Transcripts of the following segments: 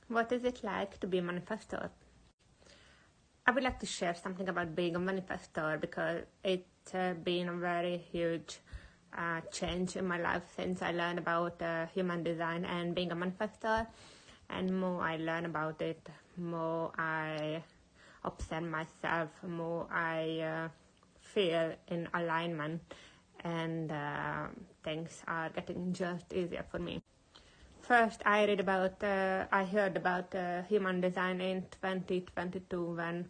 What is it like to be a manifestor? I would like to share something about being a manifestor because it's been a very huge change in my life since I learned about human design and being a manifestor. And more I learn about it, more I observe myself, more I feel in alignment, and things are getting just easier for me. First, I heard about human design in 2022 when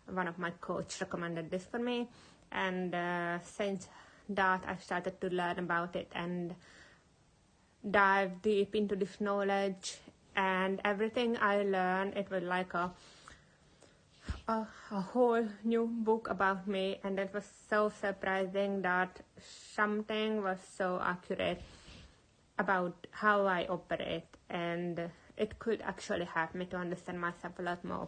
one of my coaches recommended this for me, and since that I started to learn about it and dive deep into this knowledge, and everything I learned, it was like a whole new book about me, and it was so surprising that something was so accurate about how I operate, and it could actually help me to understand myself a lot more.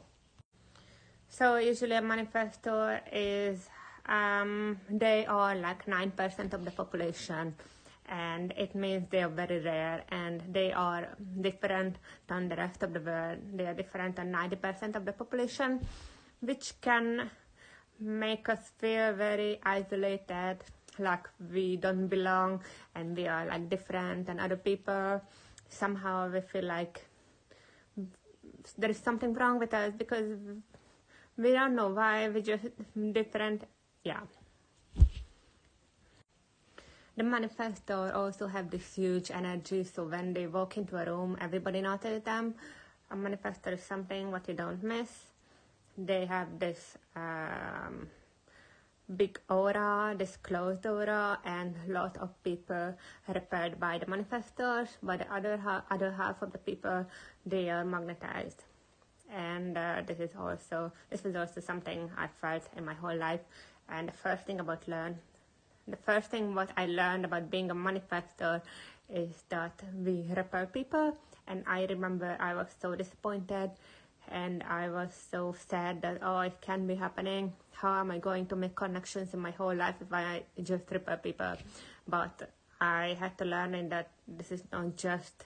So usually a manifestor is they are like 9% of the population, and it means they are very rare and they are different than the rest of the world. They are different than 90% of the population, which can make us feel very isolated, like we don't belong and we are like different than other people. Somehow we feel like there is something wrong with us because we don't know why, we're just different. Yeah. The manifestor also have this huge energy, so when they walk into a room, everybody notices them. A manifestor is something what you don't miss. They have this big aura, this closed aura, and a lot of people repelled by the manifestors, but the other half of the people, they are magnetized. And this was also something I felt in my whole life. And the first thing what I learned about being a manifestor is that we repel people. And I remember I was so disappointed and I was so sad that, it can be happening. How am I going to make connections in my whole life if I just repel people? But I had to learn that this is not just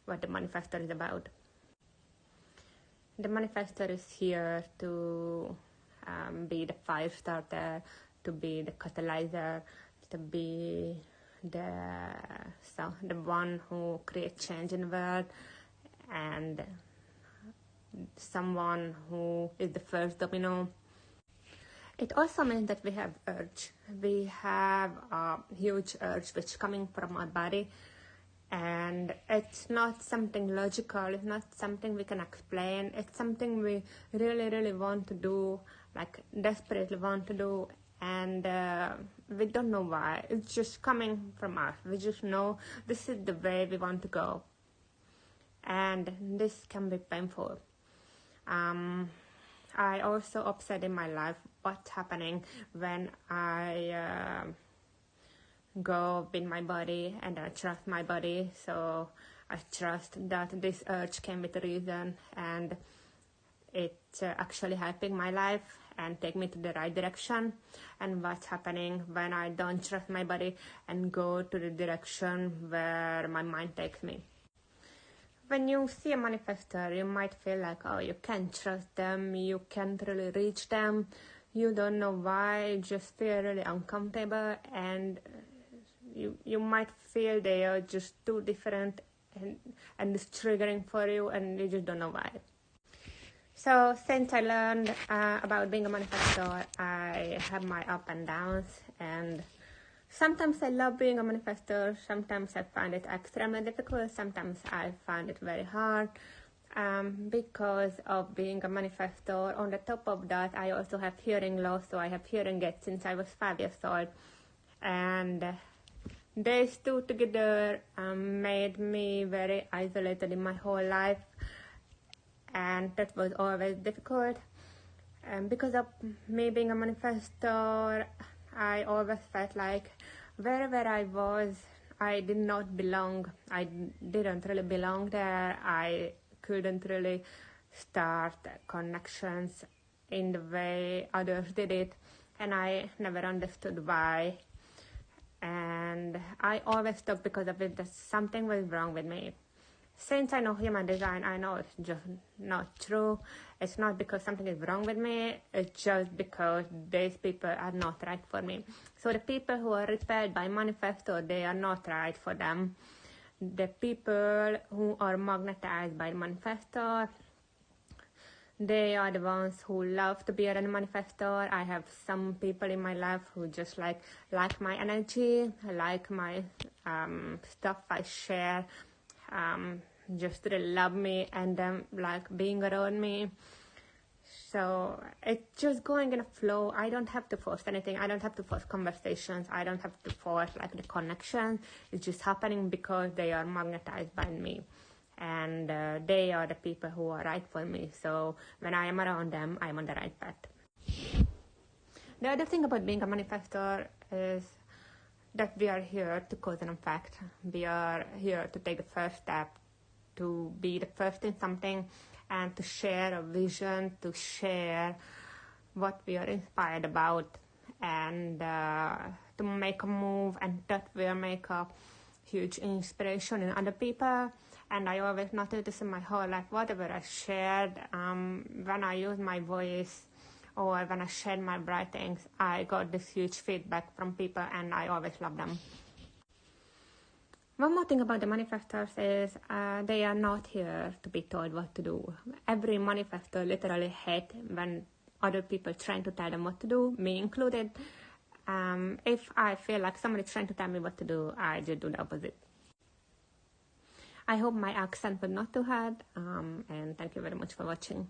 what the manifestor is about. The manifestor is here to be the fire starter, to be the catalyzer, to be the one who creates change in the world, and someone who is the first domino. It also means that we have urge. We have a huge urge which is coming from our body, and it's not something logical, it's not something we can explain, it's something we really, really want to do, like desperately want to do, and we don't know why. It's just coming from us. We just know this is the way we want to go, and this can be painful. I also observed in my life what's happening when I go with my body and I trust my body. So I trust that this urge came with a reason, and it's actually helping my life and take me to the right direction. And what's happening when I don't trust my body and go to the direction where my mind takes me. When you see a manifestor, you might feel like, you can't trust them, you can't really reach them, you don't know why, you just feel really uncomfortable, and you might feel they are just too different and it's triggering for you, and you just don't know why. So since I learned about being a manifestor, I have my up and downs, and sometimes I love being a manifestor, sometimes I find it extremely difficult, sometimes I find it very hard because of being a manifestor. On the top of that, I also have hearing loss, so I have hearing aids since I was 5 years old, and these two together made me very isolated in my whole life, and that was always difficult. And because of me being a manifestor, I always felt like wherever I was, I did not belong. I didn't really belong there. I couldn't really start connections in the way others did it, and I never understood why. And I always stopped because of it, that something was wrong with me. since I know human design, I know it's just not true. It's not because something is wrong with me. It's just because these people are not right for me. So the people who are repelled by Manifestor, they are not right for them. The people who are magnetized by Manifestor, they are the ones who love to be around Manifestor. I have some people in my life who just like my energy, like my stuff I share, just really love me and them like being around me. So it's just going in a flow. I don't have to force anything. I don't have to force conversations. I don't have to force like the connection. It's just happening because they are magnetized by me. And they are the people who are right for me. So when I am around them, I'm on the right path. The other thing about being a manifestor is that we are here to cause an effect. We are here to take the first step, to be the first in something, and to share a vision, to share what we are inspired about, and to make a move, and that will make a huge inspiration in other people. And I always noticed this in my whole life, whatever I shared, when I use my voice or when I shared my writings, I got this huge feedback from people, and I always love them. One more thing about the manifestors is they are not here to be told what to do. Every manifestor literally hates when other people trying to tell them what to do, me included. If I feel like somebody is trying to tell me what to do, I just do the opposite. I hope my accent was not too hard, and thank you very much for watching.